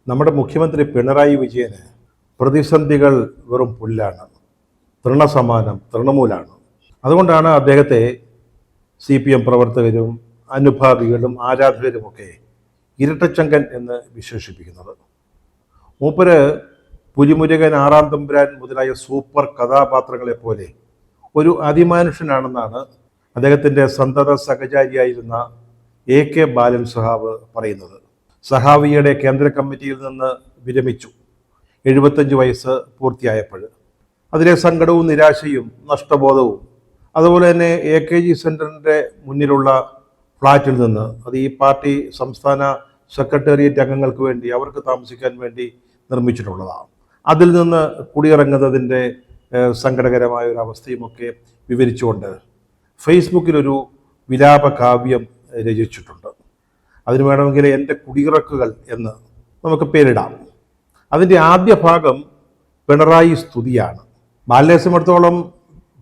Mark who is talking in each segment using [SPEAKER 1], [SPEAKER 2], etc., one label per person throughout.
[SPEAKER 1] നമ്മുടെ മുഖ്യമന്ത്രി പിണറായി വിജയന് പ്രതിസന്ധികൾ വെറും പുല്ലാണ്, തൃണസമാനം, തൃണമൂലാണ്. അതുകൊണ്ടാണ് അദ്ദേഹത്തെ CPM പ്രവർത്തകരും അനുഭാവികളും ആരാധകരുമൊക്കെ ഇരട്ടച്ചങ്കൻ എന്ന് വിശേഷിപ്പിക്കുന്നത്. മൂപ്പര് പുലിമുരുകൻ, ആറാം തമ്പുരാൻ മുതലായ സൂപ്പർ കഥാപാത്രങ്ങളെപ്പോലെ ഒരു അതിമാനുഷ്യനാണെന്നാണ് അദ്ദേഹത്തിൻ്റെ സന്തത സഹചാരിയായിരുന്ന AK ബാലൻ സഹാവ് പറയുന്നത്. സഹാവിയുടെ കേന്ദ്ര കമ്മിറ്റിയിൽ നിന്ന് വിരമിച്ചു 75 വയസ്സ് പൂർത്തിയായപ്പോൾ. അതിലെ സങ്കടവും നിരാശയും നഷ്ടബോധവും, അതുപോലെ തന്നെ AKG സെൻറ്ററിൻ്റെ മുന്നിലുള്ള ഫ്ലാറ്റിൽ നിന്ന്, അത് ഈ പാർട്ടി സംസ്ഥാന സെക്രട്ടേറിയറ്റ് അംഗങ്ങൾക്ക് വേണ്ടി, അവർക്ക് താമസിക്കാൻ വേണ്ടി നിർമ്മിച്ചിട്ടുള്ളതാണ്. അതിൽ നിന്ന് കുടിയിറങ്ങുന്നതിൻ്റെ സങ്കടകരമായ ഒരു അവസ്ഥയുമൊക്കെ വിവരിച്ചുകൊണ്ട് ഫേസ്ബുക്കിലൊരു വിലാപ കാവ്യം രചിച്ചിട്ടുണ്ട്. അതിന് വേണമെങ്കിൽ എൻ്റെ കുടിയിറക്കുകൾ എന്ന് നമുക്ക് പേരിടാം. അതിൻ്റെ ആദ്യ ഭാഗം പിണറായി സ്തുതിയാണ്. ബാലനെ സംബന്ധിച്ചിടത്തോളം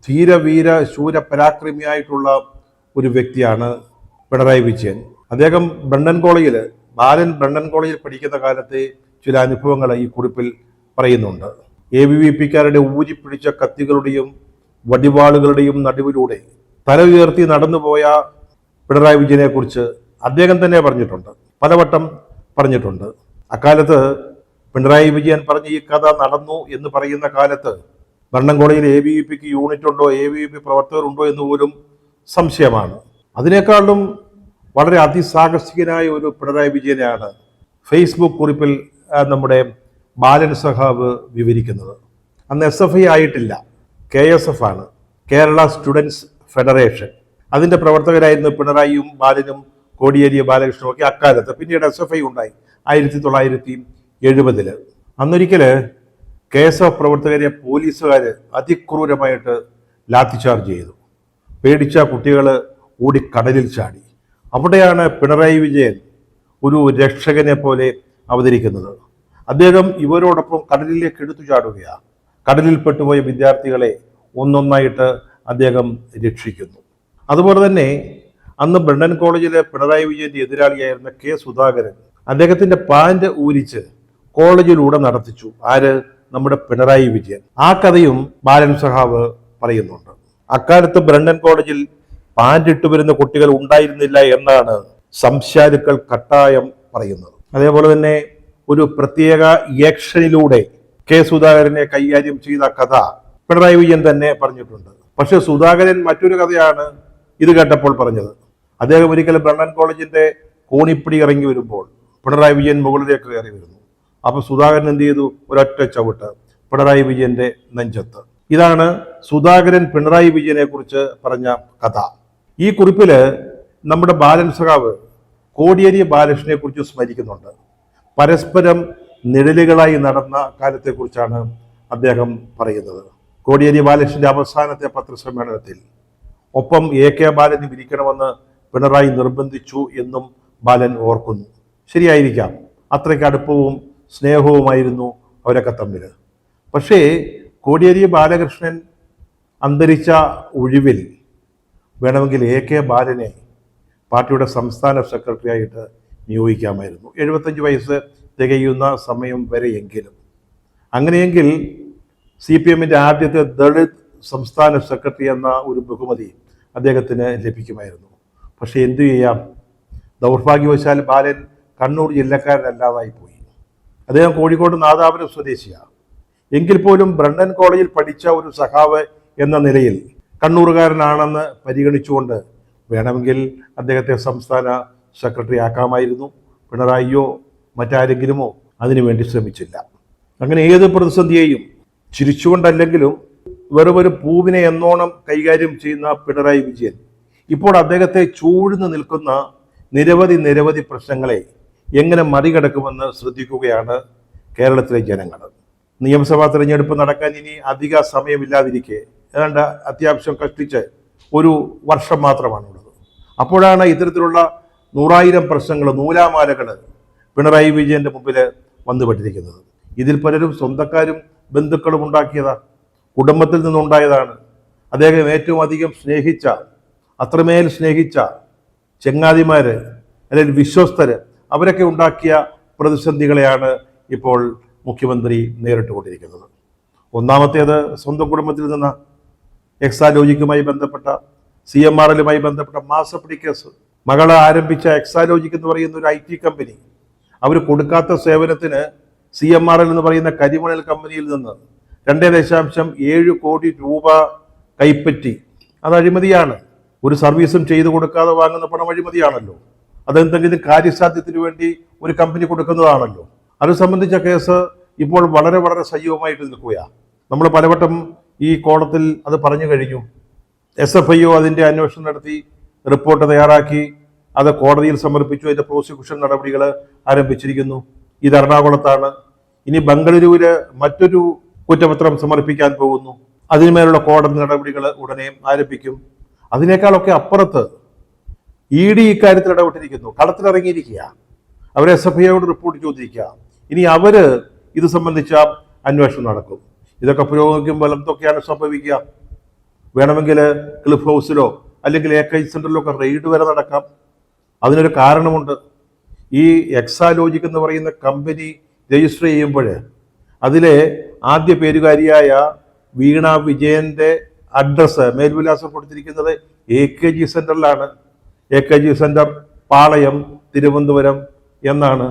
[SPEAKER 1] ധീരവീര ശൂര പരാക്രമിയായിട്ടുള്ള ഒരു വ്യക്തിയാണ് പിണറായി വിജയൻ. അദ്ദേഹം ബാലൻ ബ്രണ്ണൻ കോളേജിൽ പഠിക്കുന്ന കാലത്തെ ചില അനുഭവങ്ങൾ ഈ കുറിപ്പിൽ പറയുന്നുണ്ട്. ABVP-ക്കാരുടെ ഊരിപ്പിടിച്ച കത്തികളുടെയും വടിവാളുകളുടെയും നടുവിലൂടെ തല ഉയർത്തി നടന്നുപോയ പിണറായി വിജയനെ കുറിച്ച് അദ്ദേഹം തന്നെ പറഞ്ഞിട്ടുണ്ട്, പലവട്ടം പറഞ്ഞിട്ടുണ്ട്. അക്കാലത്ത് പിണറായി വിജയൻ പറഞ്ഞ ഈ കഥ നടന്നു എന്ന് പറയുന്ന കാലത്ത് ബ്രണ്ണൻ കോളേജിൽ ABVP-ക്ക് യൂണിറ്റ് ഉണ്ടോ, ABVP പ്രവർത്തകരുണ്ടോ എന്ന് പോലും സംശയമാണ്. അതിനേക്കാളും വളരെ അതിസാഹസികനായ ഒരു പിണറായി വിജയനെയാണ് ഫേസ്ബുക്ക് കുറിപ്പിൽ നമ്മുടെ ബാലൻ സഖാവ് വിവരിക്കുന്നത്. അന്ന് SFI ആയിട്ടില്ല, KSF ആണ്, കേരള സ്റ്റുഡൻസ് ഫെഡറേഷൻ. അതിൻ്റെ പ്രവർത്തകരായിരുന്നു പിണറായിയും ബാലനും കോടിയേരി ബാലകൃഷ്ണനും ഒക്കെ അക്കാലത്ത്. പിന്നീട് SFI ഉണ്ടായി 1970. അന്നൊരിക്കൽ KSF പ്രവർത്തകരെ പോലീസുകാർ അതിക്രൂരമായിട്ട് ലാത്തിചാർജ് ചെയ്തു. പേടിച്ച കുട്ടികൾ ഓടി കടലിൽ ചാടി. അവിടെയാണ് പിണറായി വിജയൻ ഒരു രക്ഷകനെ പോലെ അവതരിക്കുന്നത്. അദ്ദേഹം ഇവരോടൊപ്പം കടലിലേക്ക് എടുത്തു ചാടുകയാണ്. കടലിൽ പെട്ടുപോയ വിദ്യാർത്ഥികളെ ഒന്നൊന്നായിട്ട് അദ്ദേഹം രക്ഷിക്കുന്നു. അതുപോലെ തന്നെ അന്ന് ബ്രണ്ണൻ കോളേജിലെ പിണറായി വിജയന്റെ എതിരാളിയായിരുന്ന K. സുധാകരൻ അദ്ദേഹത്തിന്റെ പാന്റ് ഊരിച്ച് കോളേജിലൂടെ നടത്തിച്ചു. ആര്? നമ്മുടെ പിണറായി വിജയൻ. ആ കഥയും ബാലൻ സഹാവ് പറയുന്നുണ്ട്. അക്കാലത്ത് ബ്രണ്ണൻ കോളേജിൽ പാന്റ് ഇട്ടു വരുന്ന കുട്ടികൾ ഉണ്ടായിരുന്നില്ല എന്നാണ് സംശയാലുക്കൾ കട്ടായം പറയുന്നത്. അതേപോലെ തന്നെ ഒരു പ്രത്യേക ആക്ഷനിലൂടെ K. സുധാകരനെ കൈകാര്യം ചെയ്ത കഥ പിണറായി വിജയൻ തന്നെ പറഞ്ഞിട്ടുണ്ട്. പക്ഷെ സുധാകരൻ മറ്റൊരു കഥയാണ് ഇത് കേട്ടപ്പോൾ പറഞ്ഞത്. അദ്ദേഹം ഒരിക്കലും ബ്രണ്ണൻ കോളേജിന്റെ കോണിപ്പിടി ഇറങ്ങി വരുമ്പോൾ പിണറായി വിജയൻ മുകളിലേക്ക് കയറി വരുന്നു. അപ്പൊ സുധാകരൻ എന്ത് ചെയ്തു? ഒരൊറ്റ ചവിട്ട് പിണറായി വിജയന്റെ നെഞ്ചത്ത്. ഇതാണ് സുധാകരൻ പിണറായി വിജയനെ കുറിച്ച് പറഞ്ഞ കഥ. ഈ കുറിപ്പില് നമ്മുടെ ബാലൻ സഖാവ് കോടിയേരി ബാലകൃഷ്ണനെ കുറിച്ച് സ്മരിക്കുന്നുണ്ട്. പരസ്പരം നിഴലുകളായി നടന്ന കാലത്തെക്കുറിച്ചാണ് അദ്ദേഹം പറയുന്നത്. കോടിയേരി ബാലകൃഷ്ണന്റെ അവസാനത്തെ പത്രസമ്മേളനത്തിൽ ഒപ്പം AK ബാലന് വിരിക്കണമെന്ന് പിണറായി നിർബന്ധിച്ചു എന്നും ബാലൻ ഓർക്കുന്നു. ശരിയായിരിക്കാം, അത്രയ്ക്ക് അടുപ്പവും സ്നേഹവുമായിരുന്നു അവരൊക്കെ തമ്മിൽ. പക്ഷേ കോടിയേരി ബാലകൃഷ്ണൻ അന്തരിച്ച ഒഴിവിൽ വേണമെങ്കിൽ AK ബാലനെ പാർട്ടിയുടെ സംസ്ഥാന സെക്രട്ടറി ആയിട്ട് നിയോഗിക്കാമായിരുന്നു, 75 വയസ്സ് തികയുന്ന സമയം വരെയെങ്കിലും. അങ്ങനെയെങ്കിൽ CPM-ന്റെ ആദ്യത്തെ ദളിത് സംസ്ഥാന സെക്രട്ടറി എന്ന ഒരു ബഹുമതി അദ്ദേഹത്തിന് ലഭിക്കുമായിരുന്നു. പക്ഷെ എന്തു ചെയ്യാം, ദൗർഭാഗ്യവശാൽ ബാലൻ കണ്ണൂർ ജില്ലക്കാരനല്ലാതായി പോയി. അദ്ദേഹം കോഴിക്കോട് നാദാപുരം സ്വദേശിയാണ്. എങ്കിൽ പോലും ബ്രണ്ണൻ കോളേജിൽ പഠിച്ച ഒരു സഖാവ് എന്ന നിലയിൽ കണ്ണൂറുകാരനാണെന്ന് പരിഗണിച്ചുകൊണ്ട് വേണമെങ്കിൽ അദ്ദേഹത്തെ സംസ്ഥാന സെക്രട്ടറി ആക്കാമായിരുന്നു. പിണറായിയോ മറ്റാരെങ്കിലുമോ അതിനുവേണ്ടി ശ്രമിച്ചില്ല. അങ്ങനെ ഏത് പ്രതിസന്ധിയെയും ചിരിച്ചുകൊണ്ടല്ലെങ്കിലും വെറുമൊരു പൂവിനെ എന്നോണം കൈകാര്യം ചെയ്യുന്ന പിണറായി വിജയൻ ഇപ്പോൾ അദ്ദേഹത്തെ ചൂഴ്ന്നു നിൽക്കുന്ന നിരവധി പ്രശ്നങ്ങളെ എങ്ങനെ മറികടക്കുമെന്ന് ശ്രദ്ധിക്കുകയാണ് കേരളത്തിലെ ജനങ്ങൾ. നിയമസഭാ തെരഞ്ഞെടുപ്പ് നടക്കാൻ ഇനി അധിക സമയമില്ലാതിരിക്കെ ഏതാണ്ട് അത്യാവശ്യം കഷ്ടിച്ച് ഒരു വർഷം മാത്രമാണുള്ളത്. അപ്പോഴാണ് ഇത്തരത്തിലുള്ള 100,000 പ്രശ്നങ്ങൾ, നൂലാമാലകൾ പിണറായി വിജയന്റെ മുമ്പിൽ വന്നുപെട്ടിരിക്കുന്നത്. ഇതിൽ പലരും സ്വന്തക്കാരും ബന്ധുക്കളും ഉണ്ടാക്കിയതാ, കുടുംബത്തിൽ നിന്നുണ്ടായതാണ്. അദ്ദേഹം ഏറ്റവും അധികം അത്രമേൽ സ്നേഹിച്ച ചങ്ങാതിമാര് അല്ലെങ്കിൽ വിശ്വസ്തര് അവരൊക്കെ ഉണ്ടാക്കിയ പ്രതിസന്ധികളെയാണ് ഇപ്പോൾ മുഖ്യമന്ത്രി നേരിട്ടുകൊണ്ടിരിക്കുന്നത്. ഒന്നാമത്തേത് സ്വന്തം കുടുംബത്തിൽ നിന്ന് എക്സാലോജിക്കുമായി ബന്ധപ്പെട്ട CMRL ബന്ധപ്പെട്ട മാസപ്പടി കേസ്. മകള് ആരംഭിച്ച എക്സാലോജിക് എന്ന് പറയുന്ന ഒരു IT കമ്പനി, അവർ കൊടുക്കാത്ത സേവനത്തിന് CMRL എന്ന് പറയുന്ന കരിമണൽ കമ്പനിയിൽ നിന്ന് 2.7 കോടി രൂപ കൈപ്പറ്റി. അത് അഴിമതിയാണ്. ഒരു സർവീസും ചെയ്തു കൊടുക്കാതെ വാങ്ങുന്ന പണം അഴിമതിയാണല്ലോ. അതെന്തെങ്കിലും കാര്യസാധ്യത്തിന് വേണ്ടി ഒരു കമ്പനി കൊടുക്കുന്നതാണല്ലോ. അത് സംബന്ധിച്ച കേസ് ഇപ്പോൾ വളരെ വളരെ സജീവമായിട്ട് നിൽക്കുകയാണ്. നമ്മൾ പലവട്ടം ഈ കോടതിയിൽ അത് പറഞ്ഞു കഴിഞ്ഞു. SFIO അതിൻ്റെ അന്വേഷണം നടത്തി റിപ്പോർട്ട് തയ്യാറാക്കി അത് കോടതിയിൽ സമർപ്പിച്ചു. അതിൻ്റെ പ്രോസിക്യൂഷൻ നടപടികൾ ആരംഭിച്ചിരിക്കുന്നു. ഇത് എറണാകുളത്താണ്. ഇനി ബംഗളൂരുവില് മറ്റൊരു കുറ്റപത്രം സമർപ്പിക്കാൻ പോകുന്നു. അതിന്മേലുള്ള കോടതി നടപടികൾ ഉടനെ ആരംഭിക്കും. അതിനേക്കാളൊക്കെ അപ്പുറത്ത് ED ഇക്കാര്യത്തിൽ ഇടപെട്ടിരിക്കുന്നു. കളത്തിലിറങ്ങിയിരിക്കുക. അവർ SFIയോട് റിപ്പോർട്ട് ചോദിക്കുക. ഇനി അവര് ഇത് സംബന്ധിച്ച അന്വേഷണം നടക്കും. ഇതൊക്കെ പുരോഗമിക്കുമ്പോൾ എന്തൊക്കെയാണ് സംഭവിക്കുക? വേണമെങ്കിൽ ക്ലിഫ് ഹൗസിലോ അല്ലെങ്കിൽ AKG സെന്ററിലോ ഒക്കെ റെയ്ഡ് വരെ നടക്കാം. അതിനൊരു കാരണമുണ്ട്. ഈ എക്സാലോജിക് എന്ന് പറയുന്ന കമ്പനി രജിസ്റ്റർ ചെയ്യുമ്പോൾ അതിലെ ആദ്യ പേരുകാരിയായ വീണ വിജയന്റെ അഡ്രസ്സ്, മേൽവിലാസം കൊടുത്തിരിക്കുന്നത് AKG സെന്ററിലാണ്. AKG സെന്റർ പാളയം, തിരുവനന്തപുരം എന്നാണ്.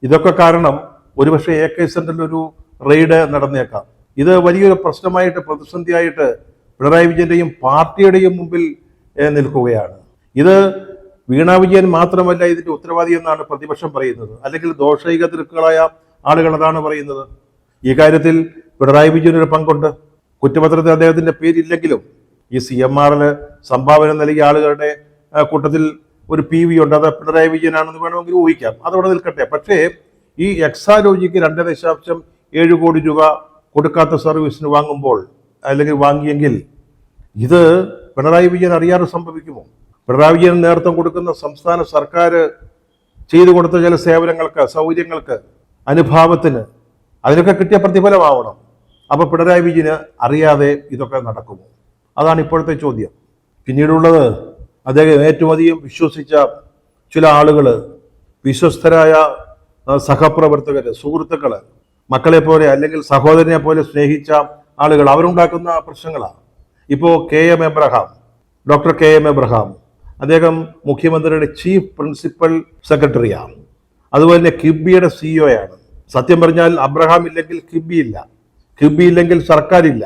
[SPEAKER 1] ഇതൊക്കെ കാരണം ഒരുപക്ഷെ AKG സെന്ററിൽ ഒരു റെയ്ഡ് നടന്നേക്കാം. ഇത് വലിയൊരു പ്രശ്നമായിട്ട്, പ്രതിസന്ധിയായിട്ട് പിണറായി വിജയന്റെയും പാർട്ടിയുടെയും മുമ്പിൽ നിൽക്കുകയാണ്. ഇത് വീണ വിജയൻ മാത്രമല്ല ഇതിന്റെ ഉത്തരവാദി എന്നാണ് പ്രതിപക്ഷം പറയുന്നത്, അല്ലെങ്കിൽ ദോഷൈക ദൃക്കുകളായ ആളുകൾ അതാണ് പറയുന്നത്. ഈ കാര്യത്തിൽ പിണറായി വിജയനൊരു പങ്കുണ്ട്. കുറ്റപത്രത്തിൽ അദ്ദേഹത്തിന്റെ പേരില്ലെങ്കിലും ഈ CMRL സംഭാവന നൽകിയ ആളുകളുടെ കൂട്ടത്തിൽ ഒരു PV ഉണ്ട്. അത് പിണറായി വിജയനാണെന്ന് വേണമെങ്കിൽ ഊഹിക്കാം. അതവിടെ നിൽക്കട്ടെ. പക്ഷേ ഈ എക്സാലോജിക്ക് 2.7 കോടി രൂപ കൊടുക്കാത്ത സർവീസിന് വാങ്ങുമ്പോൾ, അല്ലെങ്കിൽ വാങ്ങിയെങ്കിൽ, ഇത് പിണറായി വിജയൻ അറിയാതെ സംഭവിക്കുമോ? പിണറായി വിജയൻ നേതൃത്വം കൊടുക്കുന്ന സംസ്ഥാന സർക്കാർ ചെയ്തു കൊടുത്ത ചില സേവനങ്ങൾക്ക്, സൗകര്യങ്ങൾക്ക്, അനുഭാവത്തിന് അതിനൊക്കെ കിട്ടിയ പ്രതിഫലമാവണം. അപ്പൊ പിണറായി വിജയന് അറിയാതെ ഇതൊക്കെ നടക്കുമോ? അതാണ് ഇപ്പോഴത്തെ ചോദ്യം. പിന്നീടുള്ളത്, അദ്ദേഹം ഏറ്റവും അധികം വിശ്വസിച്ച ചില ആളുകൾ, വിശ്വസ്തരായ സഹപ്രവർത്തകര്, സുഹൃത്തുക്കള്, മക്കളെ പോലെ അല്ലെങ്കിൽ സഹോദരനെ പോലെ സ്നേഹിച്ച ആളുകൾ, അവരുണ്ടാക്കുന്ന പ്രശ്നങ്ങളാണ്. ഇപ്പോൾ ഡോക്ടർ KM എബ്രഹാം, അദ്ദേഹം മുഖ്യമന്ത്രിയുടെ ചീഫ് പ്രിൻസിപ്പൽ സെക്രട്ടറിയാണ്. അതുപോലെ തന്നെ കിബിയുടെ CEO ആണ്. സത്യം പറഞ്ഞാൽ അബ്രഹാം ഇല്ലെങ്കിൽ കിബി ഇല്ല, കിബി ഇല്ലെങ്കിൽ സർക്കാരില്ല.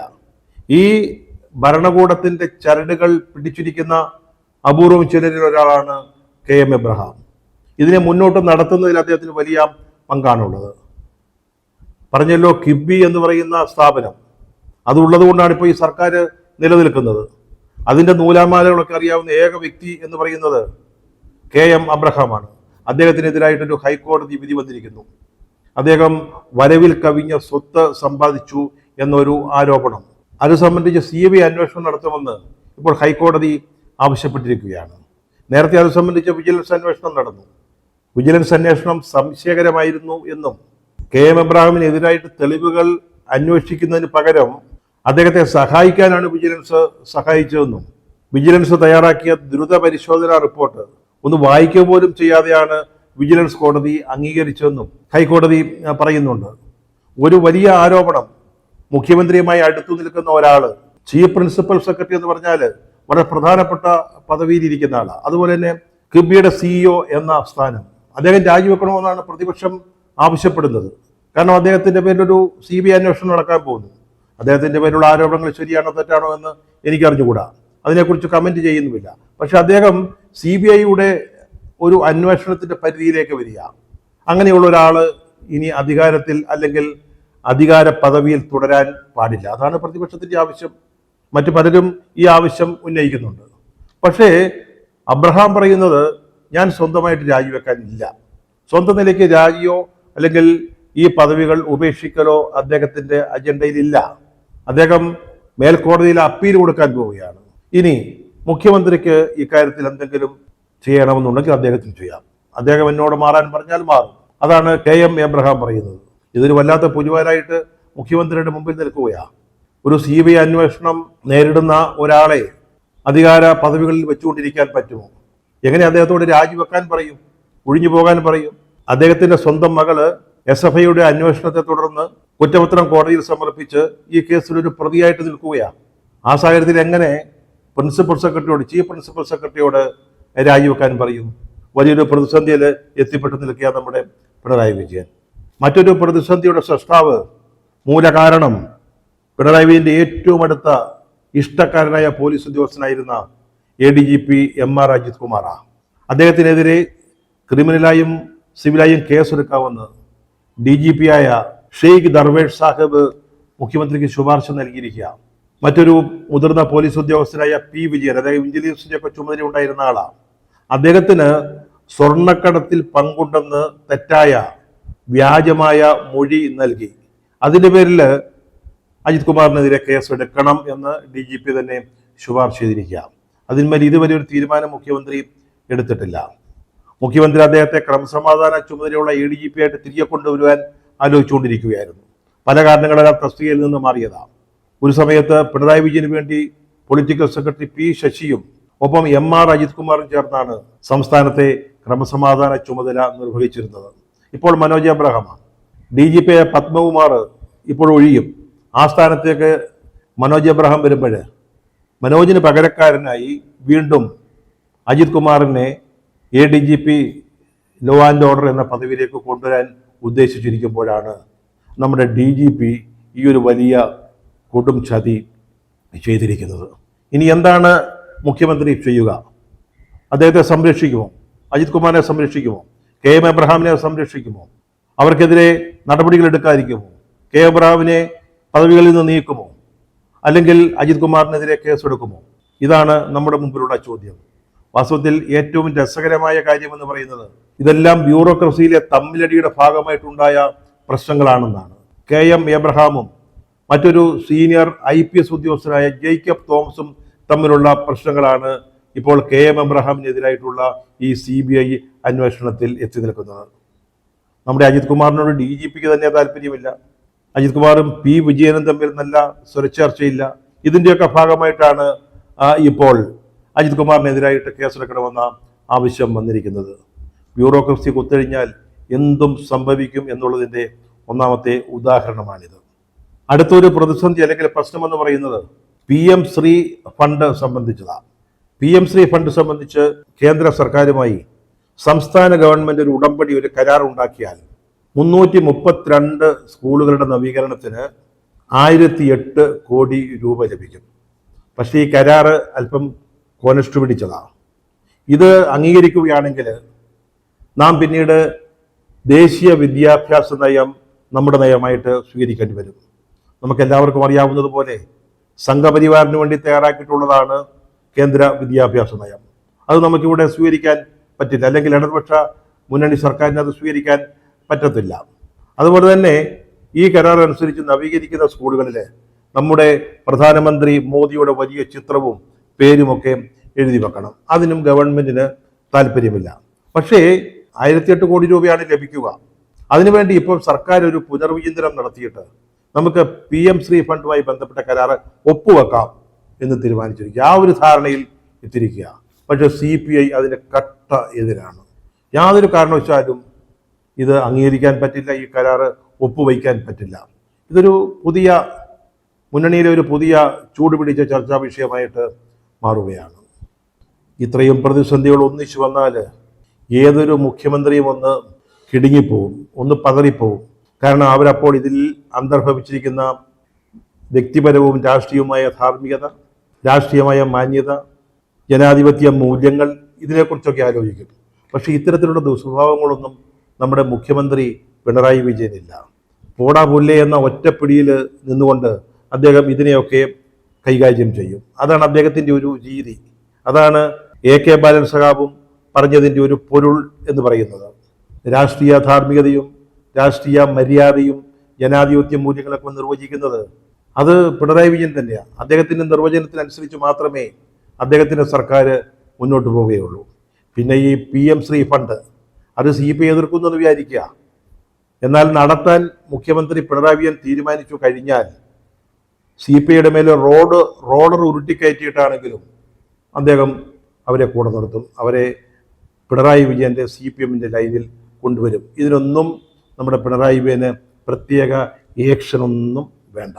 [SPEAKER 1] ഈ ഭരണകൂടത്തിന്റെ ചരടുകൾ പിടിച്ചിരിക്കുന്ന അപൂർവം ചിലരിൽ ഒരാളാണ് KM എബ്രഹാം. ഇതിനെ മുന്നോട്ട് നടത്തുന്നതിൽ അദ്ദേഹത്തിന് വലിയ പങ്കാണുള്ളത്. പറഞ്ഞല്ലോ, കിബി എന്ന് പറയുന്ന സ്ഥാപനം അതുള്ളത് കൊണ്ടാണ് ഇപ്പോൾ ഈ സർക്കാർ നിലനിൽക്കുന്നത്. അതിൻ്റെ നൂലാമാലകളൊക്കെ അറിയാവുന്ന ഏക വ്യക്തി എന്ന് പറയുന്നത് KM എബ്രഹാമാണ്. അദ്ദേഹത്തിനെതിരായിട്ടൊരു ഹൈക്കോടതി വിധി വന്നിരിക്കുന്നു. അദ്ദേഹം വരവിൽ കവിഞ്ഞ സ്വത്ത് സമ്പാദിച്ചു എന്നൊരു ആരോപണം. അത് സംബന്ധിച്ച് CBI അന്വേഷണം നടത്തുമെന്ന് ഇപ്പോൾ ഹൈക്കോടതി ആവശ്യപ്പെട്ടിരിക്കുകയാണ്. നേരത്തെ അത് സംബന്ധിച്ച് വിജിലൻസ് അന്വേഷണം നടന്നു. വിജിലൻസ് അന്വേഷണം സംശയകരമായിരുന്നു എന്നും KM എബ്രഹാമിനെതിരായിട്ട് തെളിവുകൾ അന്വേഷിക്കുന്നതിന് പകരം അദ്ദേഹത്തെ സഹായിക്കാനാണ് വിജിലൻസ് സഹായിച്ചതെന്നും, വിജിലൻസ് തയ്യാറാക്കിയ ദ്രുത പരിശോധനാ റിപ്പോർട്ട് ഒന്ന് വായിക്കുക പോലും ചെയ്യാതെയാണ് വിജിലൻസ് കോടതി അംഗീകരിച്ചതെന്നും ഹൈക്കോടതി പറയുന്നുണ്ട്. ഒരു വലിയ ആരോപണം, മുഖ്യമന്ത്രിയുമായി അടുത്തു നിൽക്കുന്ന ഒരാൾ, ചീഫ് പ്രിൻസിപ്പൽ സെക്രട്ടറി എന്ന് പറഞ്ഞാൽ വളരെ പ്രധാനപ്പെട്ട പദവിയിൽ ഇരിക്കുന്ന ആളാണ്. അതുപോലെ തന്നെ കിബിയുടെ CEO എന്ന സ്ഥാനം അദ്ദേഹം രാജിവെക്കണമെന്നാണ് പ്രതിപക്ഷം ആവശ്യപ്പെടുന്നത്. കാരണം അദ്ദേഹത്തിന്റെ പേരിലൊരു CBI അന്വേഷണം നടക്കാൻ പോകുന്നു. അദ്ദേഹത്തിന്റെ പേരിലുള്ള ആരോപണങ്ങൾ ശരിയാണോ തെറ്റാണോ എന്ന് എനിക്കറിഞ്ഞുകൂടാ, അതിനെക്കുറിച്ച് കമന്റ് ചെയ്യുന്നുമില്ല. പക്ഷെ അദ്ദേഹം CBIയുടെ ഒരു അന്വേഷണത്തിന്റെ പരിധിയിലേക്ക് വരിക. അങ്ങനെയുള്ള ഒരാൾ ഇനി അധികാരത്തിൽ അല്ലെങ്കിൽ അധികാര പദവിയിൽ തുടരാൻ പാടില്ല. അതാണ് പ്രതിപക്ഷത്തിന്റെ ആവശ്യം. മറ്റു പലരും ഈ ആവശ്യം ഉന്നയിക്കുന്നുണ്ട്. പക്ഷേ അബ്രഹാം പറയുന്നത്, ഞാൻ സ്വന്തമായിട്ട് രാജിവെക്കാനില്ല, സ്വന്തം നിലയ്ക്ക് രാജിയോ അല്ലെങ്കിൽ ഈ പദവികൾ ഉപേക്ഷിക്കലോ അദ്ദേഹത്തിന്റെ അജണ്ടയിലില്ല. അദ്ദേഹം മേൽക്കോടതിയിൽ അപ്പീൽ കൊടുക്കാൻ പോവുകയാണ്. ഇനി മുഖ്യമന്ത്രിക്ക് ഇക്കാര്യത്തിൽ എന്തെങ്കിലും ചെയ്യണമെന്നുണ്ടെങ്കിൽ അദ്ദേഹത്തിന് ചെയ്യാം. അദ്ദേഹം എന്നോട് മാറാൻ പറഞ്ഞാൽ മാറും. അതാണ് KM എബ്രഹാം പറയുന്നത്. ഇതൊരു വല്ലാത്ത പുലിവാലായിട്ട് മുഖ്യമന്ത്രിയുടെ മുമ്പിൽ നിൽക്കുകയാണ്. ഒരു CBI അന്വേഷണം നേരിടുന്ന ഒരാളെ അധികാര പദവികളിൽ വെച്ചുകൊണ്ടിരിക്കാൻ പറ്റുമോ? എങ്ങനെ അദ്ദേഹത്തോട് രാജിവെക്കാൻ പറയും, ഒഴിഞ്ഞു പോകാൻ പറയും? അദ്ദേഹത്തിന്റെ സ്വന്തം മകള് SFIയുടെ അന്വേഷണത്തെ തുടർന്ന് കുറ്റപത്രം കോടതിയിൽ സമർപ്പിച്ച് ഈ കേസിൽ ഒരു പ്രതിയായിട്ട് നിൽക്കുകയാണ്. ആ സാഹചര്യത്തിൽ എങ്ങനെ ചീഫ് പ്രിൻസിപ്പൽ സെക്രട്ടറിയോട് രാജിവെക്കാൻ പറയും? വലിയൊരു പ്രതിസന്ധിയിൽ എത്തിപ്പെട്ടു നിൽക്കുക നമ്മുടെ പിണറായി വിജയൻ. മറ്റൊരു പ്രതിസന്ധിയുടെ സൃഷ്ടാവ്, മൂലകാരണം പിണറായി വിജയന്റെ ഏറ്റവും അടുത്ത ഇഷ്ടക്കാരനായ പോലീസ് ഉദ്യോഗസ്ഥനായിരുന്ന ADGP MR അജിത് കുമാറാണ്. അദ്ദേഹത്തിനെതിരെ ക്രിമിനലായും സിവിലായും കേസെടുക്കാമെന്ന് DGP ആയ ഷെയ്ഖ് ദർവേഷ് സാഹിബ് മുഖ്യമന്ത്രിക്ക് ശുപാർശ നൽകിയിരിക്കുക. മറ്റൊരു മുതിർന്ന പോലീസ് ഉദ്യോഗസ്ഥനായ P വിജയൻ, അദ്ദേഹം ഇന്റലിജൻസിന്റെ ഒക്കെ ചുമതല ഉണ്ടായിരുന്ന ആളാണ്. അദ്ദേഹത്തിന് സ്വർണ്ണക്കടത്തിൽ പങ്കുണ്ടെന്ന് തെറ്റായ വ്യാജമായ മൊഴി നൽകി. അതിന്റെ പേരിൽ അജിത് കുമാറിനെതിരെ കേസെടുക്കണം എന്ന് DGP തന്നെ ശുപാർശ ചെയ്തിരിക്കുക. അതിന്മേൽ ഇതുവരെ ഒരു തീരുമാനം മുഖ്യമന്ത്രി എടുത്തിട്ടില്ല. മുഖ്യമന്ത്രി അദ്ദേഹത്തെ ക്രമസമാധാന ചുമതലയുള്ള ADGP ആയിട്ട് തിരികെ കൊണ്ടുവരുവാൻ ആലോചിച്ചുകൊണ്ടിരിക്കുകയായിരുന്നു. പല കാരണങ്ങളാൽ തസ്തികയിൽ നിന്ന് മാറിയതാണ്. ഒരു സമയത്ത് പിണറായി വിജയന് വേണ്ടി പൊളിറ്റിക്കൽ സെക്രട്ടറി P ശശിയും ഒപ്പം MR അജിത് കുമാറും ചേർന്നാണ് സംസ്ഥാനത്തെ ക്രമസമാധാന ചുമതല നിർവഹിച്ചിരുന്നത്. ഇപ്പോൾ മനോജ് എബ്രഹാമാണ്. DGP പത്മകുമാർ ഇപ്പോൾ ഒഴിയും. ആ സ്ഥാനത്തേക്ക് മനോജ് എബ്രഹാം വരുമ്പോൾ മനോജിന് പകരക്കാരനായി വീണ്ടും അജിത് കുമാറിനെ ADGP ലോ ആൻഡ് ഓർഡർ എന്ന പദവിയിലേക്ക് കൊണ്ടുവരാൻ ഉദ്ദേശിച്ചിരിക്കുമ്പോഴാണ് നമ്മുടെ DGP ഈ ഒരു വലിയ കൊടും ചതി ചെയ്തിരിക്കുന്നത്. ഇനി എന്താണ് മുഖ്യമന്ത്രി ചെയ്യുക? അദ്ദേഹത്തെ സംരക്ഷിക്കുമോ? അജിത് കുമാറിനെ സംരക്ഷിക്കുമോ? KM എബ്രഹാമിനെ സംരക്ഷിക്കുമോ? അവർക്കെതിരെ നടപടികൾ എടുക്കാതിരിക്കുമോ? KM എബ്രഹാമിനെ പദവികളിൽ നിന്ന് നീക്കുമോ? അല്ലെങ്കിൽ അജിത് കുമാറിനെതിരെ കേസെടുക്കുമോ? ഇതാണ് നമ്മുടെ മുമ്പിലുള്ള ചോദ്യം. വാസ്തവത്തിൽ ഏറ്റവും രസകരമായ കാര്യമെന്ന് പറയുന്നത് ഇതെല്ലാം ബ്യൂറോക്രസിയിലെ തമ്മിലടിയുടെ ഭാഗമായിട്ടുണ്ടായ പ്രശ്നങ്ങളാണെന്നാണ്. KM എബ്രഹാമും മറ്റൊരു സീനിയർ IPS ഉദ്യോഗസ്ഥനായ ജേക്കബ് തോമസും തമ്മിലുള്ള പ്രശ്നങ്ങളാണ് ഇപ്പോൾ KM എബ്രഹാമിനെതിരായിട്ടുള്ള ഈ CBI അന്വേഷണത്തിൽ എത്തി നിൽക്കുന്നത്. നമ്മുടെ അജിത് കുമാറിനോട് DGPക്ക് തന്നെ താല്പര്യമില്ല. അജിത് കുമാറും P വിജയനും തമ്മിൽ നല്ല സ്വരച്ചേർച്ചയില്ല. ഇതിൻ്റെയൊക്കെ ഭാഗമായിട്ടാണ് ഇപ്പോൾ അജിത് കുമാറിനെതിരായിട്ട് കേസെടുക്കണമെന്ന ആവശ്യം വന്നിരിക്കുന്നത്. ബ്യൂറോക്രസി കുത്തഴിഞ്ഞാൽ എന്തും സംഭവിക്കും എന്നുള്ളതിൻ്റെ ഒന്നാമത്തെ ഉദാഹരണമാണിത്. അടുത്തൊരു പ്രതിസന്ധി അല്ലെങ്കിൽ പ്രശ്നമെന്ന് പറയുന്നത് PM ശ്രീ ഫണ്ട് സംബന്ധിച്ചതാണ്. PM ശ്രീ ഫണ്ട് സംബന്ധിച്ച് കേന്ദ്ര സർക്കാരുമായി സംസ്ഥാന ഗവൺമെന്റ് ഒരു ഉടമ്പടി, ഒരു കരാർ ഉണ്ടാക്കിയാൽ 332 സ്കൂളുകളുടെ നവീകരണത്തിന് 1008 കോടി രൂപ ലഭിക്കും. പക്ഷേ ഈ കരാറ് അല്പം കോനഷ്ടു പിടിച്ചതാണ്. ഇത് അംഗീകരിക്കുകയാണെങ്കിൽ നാം പിന്നീട് ദേശീയ വിദ്യാഭ്യാസ നയം നമ്മുടെ നയമായിട്ട് സ്വീകരിക്കേണ്ടി വരും. നമുക്കെല്ലാവർക്കും അറിയാവുന്നതുപോലെ സംഘപരിവാറിന് വേണ്ടി തയ്യാറാക്കിയിട്ടുള്ളതാണ് കേന്ദ്ര വിദ്യാഭ്യാസ നയം. അത് നമുക്കിവിടെ സ്വീകരിക്കാൻ പറ്റില്ല, അല്ലെങ്കിൽ ഇടതുപക്ഷ മുന്നണി സർക്കാരിന് അത് സ്വീകരിക്കാൻ പറ്റത്തില്ല. അതുപോലെ തന്നെ ഈ കരാർ അനുസരിച്ച് നവീകരിക്കുന്ന സ്കൂളുകളിൽ നമ്മുടെ പ്രധാനമന്ത്രി മോദിയുടെ വലിയ ചിത്രവും പേരുമൊക്കെ എഴുതി വെക്കണം. അതിനും ഗവൺമെന്റിന് താല്പര്യമില്ല. പക്ഷേ 1008 കോടി രൂപയാണ് ലഭിക്കുക. അതിനുവേണ്ടി ഇപ്പോൾ സർക്കാർ ഒരു പുനർവിചിന്തനം നടത്തിയിട്ട് നമുക്ക് PM ശ്രീ ഫണ്ടുമായി ബന്ധപ്പെട്ട കരാർ ഒപ്പുവെക്കാം എന്ന് തീരുമാനിച്ചിരിക്കുക. ആ ഒരു ധാരണയിൽ എത്തിയിരിക്കുക. പക്ഷേ CPI അതിന് കട്ട എതിരാണ്. യാതൊരു കാരണവശാലും ഇത് അംഗീകരിക്കാൻ പറ്റില്ല, ഈ കരാർ ഒപ്പുവയ്ക്കാൻ പറ്റില്ല. ഇതൊരു പുതിയ മുന്നണിയിലെ ഒരു പുതിയ ചൂടുപിടിച്ച ചർച്ചാ വിഷയമായിട്ട് മാറുകയാണ്. ഇത്രയും പ്രതിസന്ധികൾ ഒന്നിച്ചു വന്നാൽ ഏതൊരു മുഖ്യമന്ത്രിയും ഒന്ന് കിടുങ്ങിപ്പോവും, ഒന്ന് പതറിപ്പോവും. കാരണം അവരപ്പോൾ ഇതിൽ അന്തർഭവിച്ചിരിക്കുന്ന വ്യക്തിപരവും രാഷ്ട്രീയവുമായ ധാർമ്മികത, രാഷ്ട്രീയമായ മാന്യത, ജനാധിപത്യ മൂല്യങ്ങൾ, ഇതിനെക്കുറിച്ചൊക്കെ ആലോചിക്കും. പക്ഷേ ഇത്തരത്തിലുള്ള ദുസ്വഭാവങ്ങളൊന്നും നമ്മുടെ മുഖ്യമന്ത്രി പിണറായി വിജയനില്ല. പോടാ പുല്ലേ എന്ന ഒറ്റപ്പിടിയിൽ നിന്നുകൊണ്ട് അദ്ദേഹം ഇതിനെയൊക്കെ കൈകാര്യം ചെയ്യും. അതാണ് അദ്ദേഹത്തിൻ്റെ ഒരു രീതി. അതാണ് AK ബാലൻ സഖാവും പറഞ്ഞതിൻ്റെ ഒരു പൊരുൾ എന്ന് പറയുന്നത്. രാഷ്ട്രീയ ധാർമ്മികതയും രാഷ്ട്രീയ മര്യാദയും ജനാധിപത്യ മൂല്യങ്ങളൊക്കെ നിർവചിക്കുന്നത് അത് പിണറായി വിജയൻ തന്നെയാണ്. അദ്ദേഹത്തിൻ്റെ നിർവചനത്തിനനുസരിച്ച് മാത്രമേ അദ്ദേഹത്തിൻ്റെ സർക്കാർ മുന്നോട്ട് പോവുകയുള്ളൂ. പിന്നെ ഈ PM ശ്രീ ഫണ്ട് അത് CPI എതിർക്കുമെന്ന് വിചാരിക്കുക. എന്നാൽ നടത്താൻ മുഖ്യമന്ത്രി പിണറായി വിജയൻ തീരുമാനിച്ചു കഴിഞ്ഞാൽ CPIയുടെ മേലെ റോളർ ഉരുട്ടിക്കയറ്റിയിട്ടാണെങ്കിലും അദ്ദേഹം അവരെ കൂടെ നിർത്തും. അവരെ പിണറായി വിജയൻ്റെ CPMൻ്റെ ലൈനിൽ കൊണ്ടുവരും. ഇതിനൊന്നും നമ്മുടെ പിണറായി വിജയന് പ്രത്യേക ഏക്ഷനൊന്നും വേണ്ട.